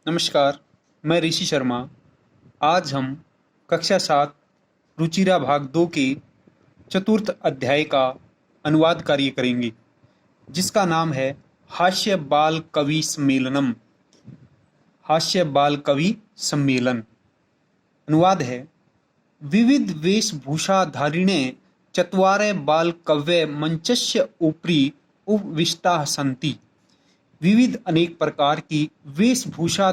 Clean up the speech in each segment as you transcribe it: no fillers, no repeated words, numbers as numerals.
नमस्कार, मैं ऋषि शर्मा। आज हम कक्षा 7 रुचिरा भाग 2 के चतुर्थ अध्याय का अनुवाद कार्य करेंगे, जिसका नाम है हास्य बाल कवि सम्मेलनम। हास्य बाल कवि सम्मेलन। अनुवाद है, विविध वेशभूषाधारिणे चत्वारे बाल कव्य मंचस्य उपरि उपविष्टाः सन्ति। विविध अनेक प्रकार की वेशभूषा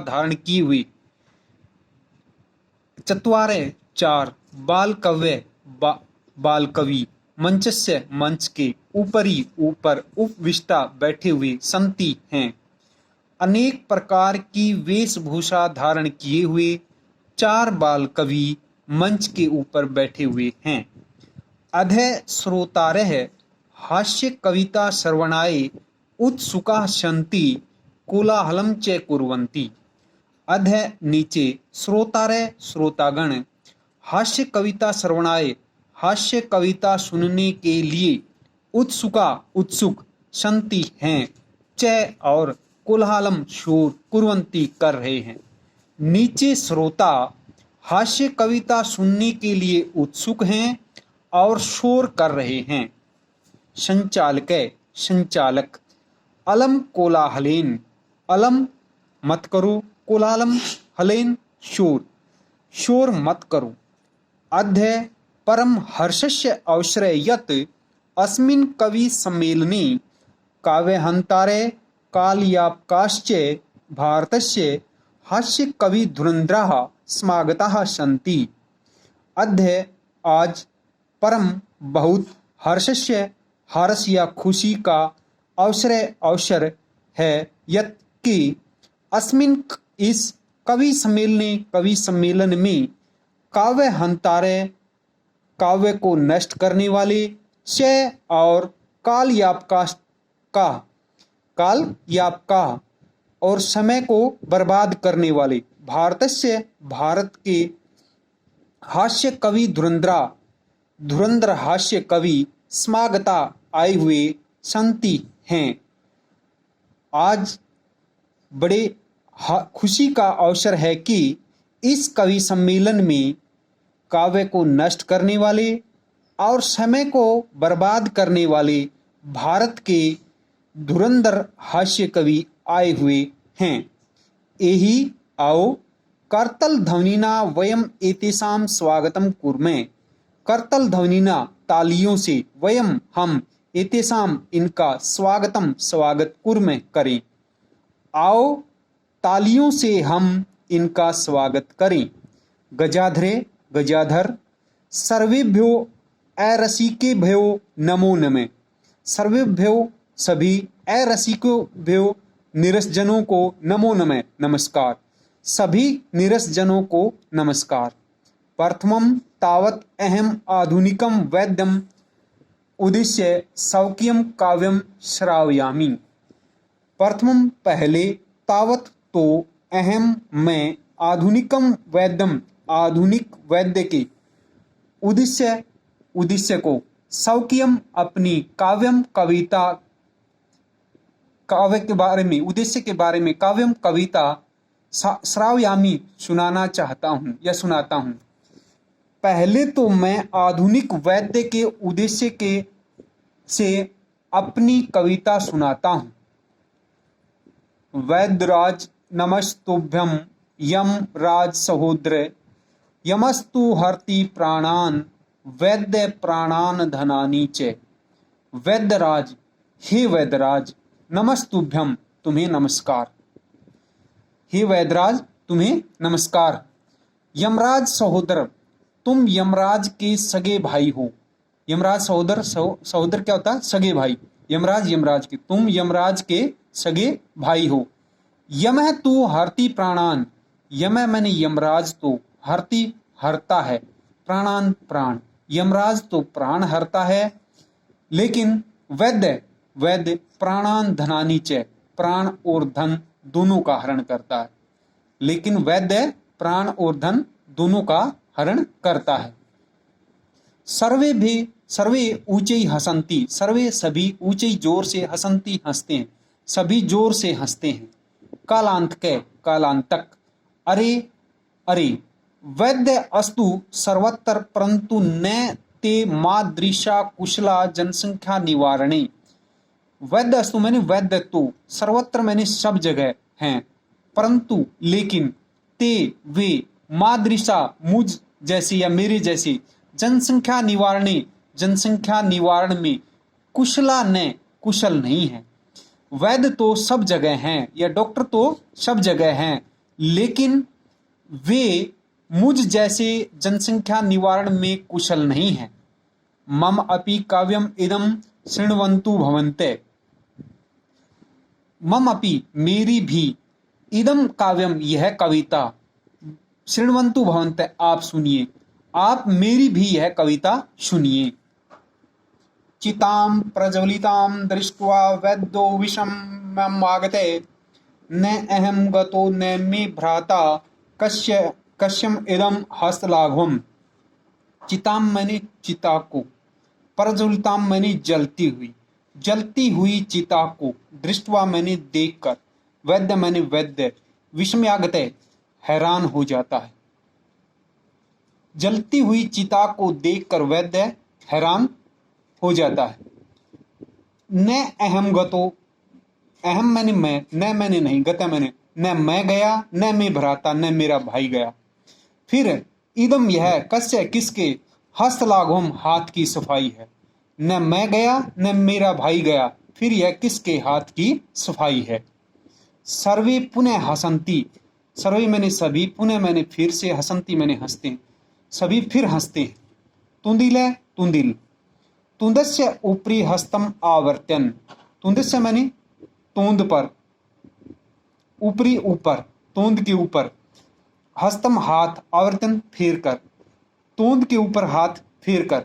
धारण की हुई चत्वारे चार बाल कवि मंचस्य मंच के ऊपर उपविष्टा बैठे हुए संति हैं। अनेक प्रकार की वेशभूषा धारण किए हुए चार बाल कवि मंच के ऊपर बैठे हुए हैं। अधः श्रोतारः हास्य कविता श्रवणाय उत्सुकाः सन्ति कोलाहलं च कुर्वन्ति। अधः नीचे श्रोतागण हास्य कविता श्रवणाय हास्य कविता सुनने के लिए उत्सुक सन्ति हैं, च और कोलाहलम शोर कुर्वन्ति कर रहे हैं। नीचे श्रोता हास्य कविता सुनने के लिए उत्सुक हैं और शोर कर रहे हैं। संचालक अलम कोलाहलेन, अलम मत करो, कोलाहलम हलेन शोर मत करो। अद्य परम हर्षस्य अवसरे यत् अस्मिन् कवि सम्मेलने काव्यहन्तारे कालयापकाश्च भारतस्य हास्य कवि धुरन्धराः समागताः सन्ति। अद्य आज परम बहुत हर्ष या खुशी का अवसर है यत् कि अस्मिन् इस कवि सम्मेलन में काव्य हंतारे काव्य को नष्ट करने वाले च और कालयापका और समय को बर्बाद करने वाले भारत के हास्य कवि धुरंधर हास्य कवि समागता आए हुए संति हैं। आज बड़े खुशी का अवसर है कि इस कवि सम्मेलन में काव्य को नष्ट करने वाले और समय को बर्बाद करने वाले भारत के धुरंधर हास्य कवि आए हुए हैं। एहि आओ करतल ध्वनिना वयम एतेषां स्वागतम कुर्मः। करतल ध्वनिना तालियों से हम एतेषां इनका स्वागत कुर्मः करें। आओ तालियों से हम इनका स्वागत करें। गजाधर सर्वेभ्यो अरसिकेभ्यो नमो नमः। सर्वेभ्यो सभी अरसिकेभ्यो निरसजनों को नमो नमः नमस्कार। सभी निरसजनों को नमस्कार। प्रथमं तावत् अहम आधुनिकं वैद्यम उद्देश्य स्वकीयं काव्यं श्रावयामि। प्रथमं पहले तावत् तो अहम मैं आधुनिकम वैद्यम आधुनिक वैद्य के उद्देश्य को स्वकीयम अपनी काव्यम कविता काव्य के बारे में उद्देश्य के बारे में काव्यम कविता श्रावयामी सुनाना चाहता हूँ या सुनाता हूँ। पहले तो मैं आधुनिक वैद्य के उद्देश्य के से अपनी कविता सुनाता हूँ। वैद्यराज नमस्तुभ्यं यमराज सहोदर यमस्तु हरति प्राणान वैद्य प्राणान धनानि च। वैद्यराज, हे वैद्यराज, नमस्तुभ्यं तुम्हें नमस्कार। हे वैद्यराज तुम्हें नमस्कार। यमराज सहोदर, तुम यमराज के सगे भाई हो। यमराज सहोदर क्या होता है? सगे भाई। यमराज के, तुम यमराज के सगे भाई हो। यमः तू हरति प्राणान, यमः मैंने यमराज तो हरति हरता है, प्राणान प्राण, यमराज तो प्राण हरता है, लेकिन वैद्य प्राणान धनानि च, प्राण और धन दोनों का हरण करता है। लेकिन वैद्य प्राण और धन दोनों का हरण करता है। सर्वे ऊंचे हसंती, सर्वे सभी ऊंचे जोर से हसंती हंसते हैं, सभी जोर से हंसते हैं। कालांत के कालांतक। अरे अरे वैद्य अस्तु सर्वत्र परंतु न ते मादृशा कुशला जनसंख्या निवारणे। वैद्य अस्तु मैंने वैद्य तो, सर्वत्र मैंने सब जगह हैं, परंतु लेकिन ते वे मादृशा मुझ जैसी या मेरे जैसी, जनसंख्या निवारणे जनसंख्या निवारण में, कुशला न कुशल नहीं है। वैद्य तो सब जगह हैं या डॉक्टर तो सब जगह हैं, लेकिन वे मुझ जैसे जनसंख्या निवारण में कुशल नहीं है। मम अपि काव्यम इदम शृण्वन्तु भवन्ते। मम अपि मेरी भी, इदम काव्यम यह कविता, शृण्वन्तु भवन्ते आप सुनिए, आप मेरी भी यह कविता सुनिए। चितां प्रज्वलितां दृष्ट्वा वैद्यो विषममागते, न अहं गतो न मे भ्राता कस्यम इदं हस्तलाघवम्। चितां मैंने चिता को, प्रज्वलितां मैंने जलती हुई चिता को, दृष्टवा मैंने देखकर, वैद्य मैंने वैद्य, विषमयागते हैरान हो जाता है। जलती हुई चिता को देखकर वैद्य हैरान हो जाता है। न अहम गतो, अहम मैंने मैं, न मैंने नहीं, गत मैंने न मैं गया, न मैं भ्राता, न मेरा भाई गया। फिर इदम यह, कस्य किसके, हस्तलाघवम हाथ की सफाई है। न मैं गया न मेरा भाई गया, फिर यह किसके हाथ की सफाई है। सर्वे पुनः हसंती, सर्वे मैंने सभी, पुनः मैंने फिर से, हसंती मैंने हंसते हैं, सभी फिर हंसते हैं। तुंदिले तुंदिल, तुंदस्य ऊपरी हस्तम आवर्तन, तुंदस्य मैंने तोंद पर, ऊपरी ऊपर, तोंद के ऊपर, हस्तम हाथ, आवर्तन फेर कर, तोंद के ऊपर हाथ फेर कर।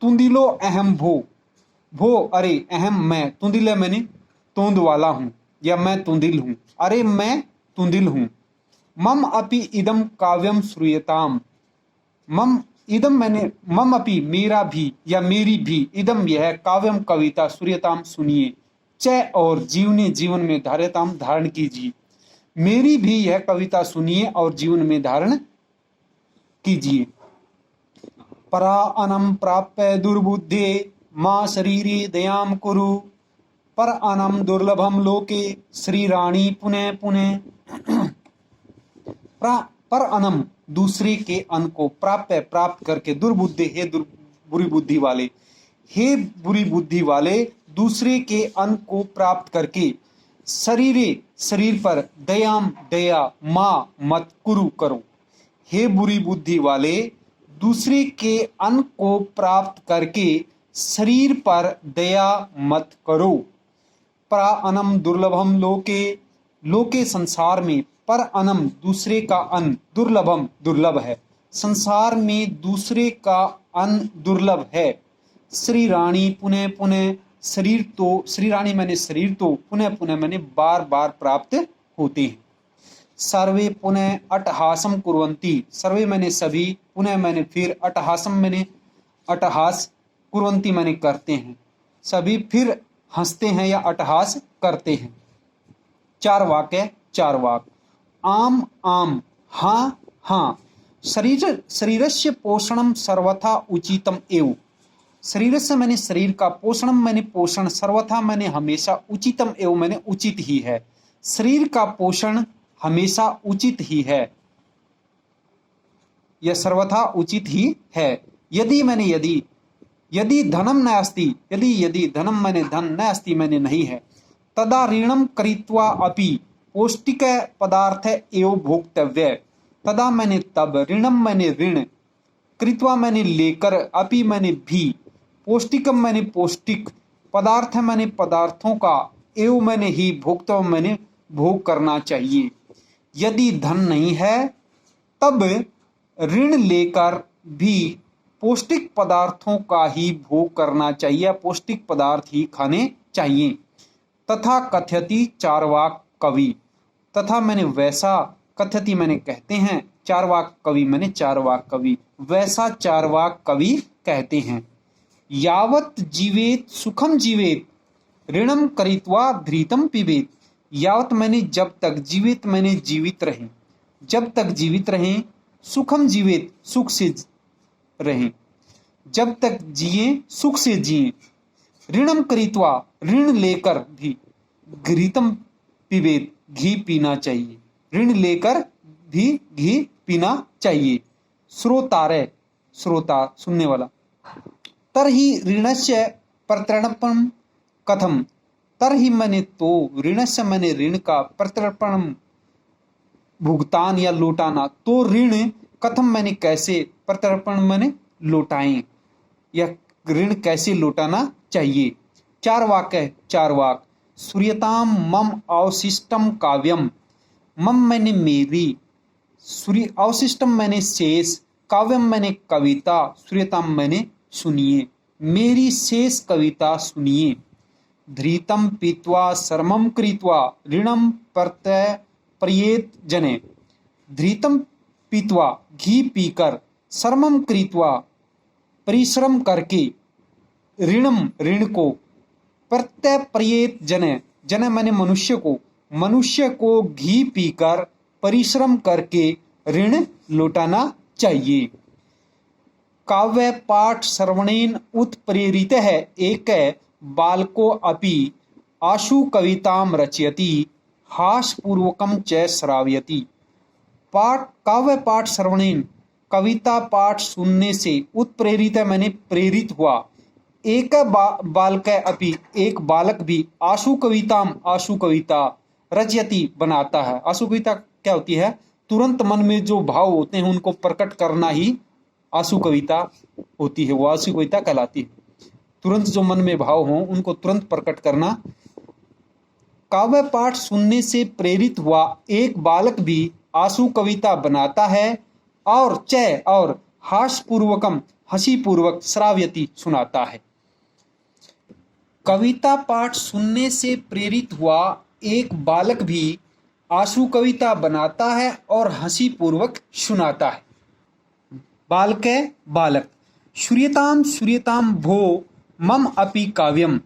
तुंदिलो अहम भो अरे अहम मैं, तुंदिले मैंने तोंद वाला हूं या मैं तुंदिल हूं, अरे मैं तुंदिल हूं। मम अपि इदम काव्यम श्रूयताम, मम इदम मैंने, मम अपि मेरा भी या मेरी भी, इदम यह काव्यम कविता, श्रूयताम सुनिए, च और जीवने जीवन में, धार्यताम धारण कीजिए, मेरी भी यह कविता सुनिए और जीवन में धारण कीजिए। परा अनम प्राप्य दुर्बुद्धे मां शरीरे दयाम कुरु, पर अनम दुर्लभम लोके श्रीराणी पुनः पुनः। पर अनम दूसरे के अन्न को, प्राप्य प्राप्त करके, दुर्बुद्धि हे बुरी बुद्धि वाले, हे बुरी बुद्धि वाले, दूसरे के अन्न को प्राप्त करके, शरीरे शरीर पर, दयाम दया, माँ मत कुरु करो, हे बुरी बुद्धि वाले, दूसरे के अन्न को प्राप्त करके शरीर पर दया मत करो। परा अनम दुर्लभम लोके, लोके संसार में, पर अनम दूसरे का अन्न, दुर्लभम दुर्लभ है, संसार में दूसरे का अन्न दुर्लभ है। श्री रानी पुनः पुनः, शरीर तो, श्री रानी मैंने शरीर तो, पुनः पुनः मैंने बार बार प्राप्त होते हैं। सर्वे पुनः अट्टहासम कुर्वन्ति, सर्वे मैंने सभी, पुनः मैंने फिर, अट्टहासम मैंने अट्टहास, कुर्वन्ति मैंने करते हैं, सभी फिर हंसते हैं या अट्टहास करते हैं। चार वाक्य, चार वाक। आम आम, हाँ हाँ, शरीरस्य पोषणम सर्वथा उचितम एव, शरीर से मैंने शरीर का, पोषणम मैंने पोषण, सर्वथा मैंने हमेशा, उचितम एवं मैंने उचित ही है, शरीर का पोषण हमेशा उचित ही है, यह सर्वथा उचित ही है। यदि मैंने यदि धनम न अस्ति, यदि धनम मैंने धन, न अस्ति मैंने नहीं है, तदा ऋणम कृत्वा अपि पौष्टिक पदार्थ एवं भोक्तव्य, तदा मैंने तब, ऋणम मैंने ऋण, कृत्वा मैंने लेकर, अपि मैंने भी, पौष्टिकम मैंने पौष्टिक, पदार्थ मैंने पदार्थों का, एवं मैंने ही, भोक्तव्य मैंने भोग करना चाहिए। यदि धन नहीं है तब ऋण लेकर भी पौष्टिक पदार्थों का ही भोग करना चाहिए, पौष्टिक पदार्थ ही खाने चाहिए। तथा कथयति चारवाक कवि, तथा मैंने वैसा, कथयति मैंने कहते हैं, चारवाक कवि मैंने चारवाक कवि, वैसा चारवाक कवि कहते हैं। यावत जीवेत सुखम जीवेत, ऋणम करित्वा धृतम पिबेत, यावत मैंने जब तक, जीवित मैंने जीवित रहें, जब तक जीवित रहें, सुखम जीवित सुख से रहें, जब तक जिए सुख से जिए, ऋणम करित्वा ऋण लेकर भी, घृतम पिबेत घी पीना चाहिए, ऋण लेकर भी घी पीना चाहिए। श्रोतारे श्रोता सुनने वाला, तरहि ऋणस्य प्रत्यर्पणम कथम, तरहि मैंने तो, ऋणस्य मैंने ऋण का, प्रत्यर्पणम भुगतान या लौटाना, तो ऋण कथम मैंने कैसे, प्रत्यर्पण मैंने लौटाएं या ऋण कैसे लौटाना चाहिए। चार वाक्य है, चार वाक। सूर्यताम मम अवशिष्टम काव्यम, मम मैंने मेरी, सूर्य अवशिष्टम मैंने शेष, काव्यम मैंने कविता, सूर्यताम मैंने सुनिए, मेरी शेष कविता सुनिए। धृतम पीत्वा शर्मम कृत्वा ऋणम प्रत्यय प्रयेत जने, धृतम पीत्वा घी पीकर, शर्मम कृत्वा परिश्रम करके, ऋणम ऋण को, प्रत्यय प्रयेत जने, जने मैंने मनुष्य को, मनुष्य को घी पीकर परिश्रम करके ऋण लौटाना चाहिए। काव्य पाठ श्रवणेन उत्प्रेरित है एक बालको अपि आशु कविताम रचयति हासपूर्वकम च श्रावयति। पाठ, काव्य पाठ श्रवणेन, कविता पाठ सुनने से, उत्प्रेरित है मैंने प्रेरित हुआ, एक बालक अपि एक बालक भी, आशु कविताम आशु कविता, रचयति बनाता है। आशु कविता क्या होती है? तुरंत मन में जो भाव होते हैं उनको प्रकट करना ही आशु कविता होती है, वो आशु कविता कहलाती है। तुरंत जो मन में भाव हो उनको तुरंत प्रकट करना। काव्य पाठ सुनने से प्रेरित हुआ एक बालक भी आशु कविता बनाता है और हास्यपूर्वकम हंसी पूर्वक श्राव्यति सुनाता है। कविता पाठ सुनने से प्रेरित हुआ एक बालक भी आशु कविता बनाता है और हंसी पूर्वक सुनाता है। बालक बालक, श्रूयताम श्रूयताम भो मम अपि काव्यम,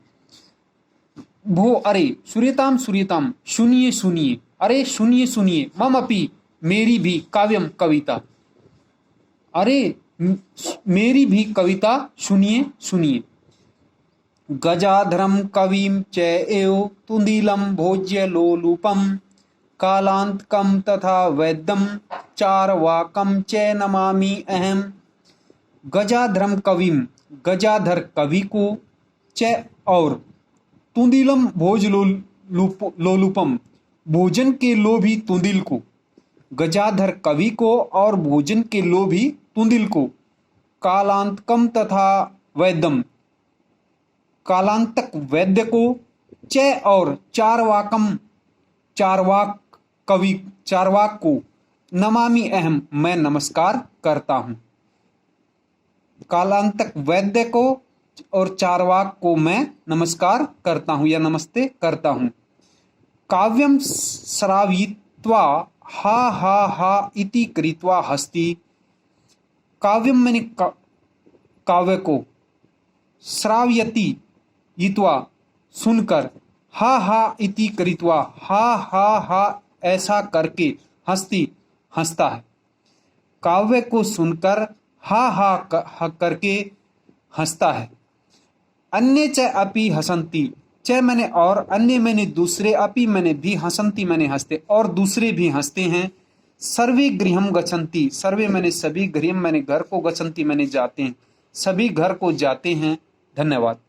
भो अरे, श्रूयताम श्रूयताम सुनिए सुनिए, अरे सुनिए सुनिए, मम अपि मेरी भी, काव्यम कविता, अरे मेरी भी कविता सुनिए सुनिए। गजाधरम कविम च एव तुंदिलम भोज्य लोलुपम कालांतकम तथा वैद्यम चारवाकम च नमामि अहम। गजाधरम कविम, गजाधर कवि को, च और, तुंदिलम भोज लोलुपम भोजन के लोभी तुंदिल को, गजाधर कवि को और भोजन के लोभी तुंदिल को, कालांतकम तथा वैद्यम कालांतक वैद्य को, च और चारवाकम चारवाक कवि चारवाक को, नमामि अहम मैं नमस्कार करता हूँ। कालांतक वैद्य को और चारवाक को मैं नमस्कार करता हूँ या नमस्ते करता हूँ। काव्यम श्रावयित्वा हा हा हा इति कृत्वा हस्ति, काव्यम मैंने काव्य को, श्रावयति यित्वा सुनकर, हा हा इति कृत्वा हा हा हा ऐसा करके, हस्ति हंसता है। काव्य को सुनकर हा हा करके हंसता है। अन्य च अपि हसंती, च मैंने और, अन्य मैंने दूसरे, अपि मैंने भी, हसंती मैंने हंसते और दूसरे भी हंसते हैं। सर्वे गृहम गच्छन्ति, सर्वे मैंने सभी, गृहम मैंने घर को, गच्छन्ति मैंने जाते हैं, सभी घर को जाते हैं। धन्यवाद।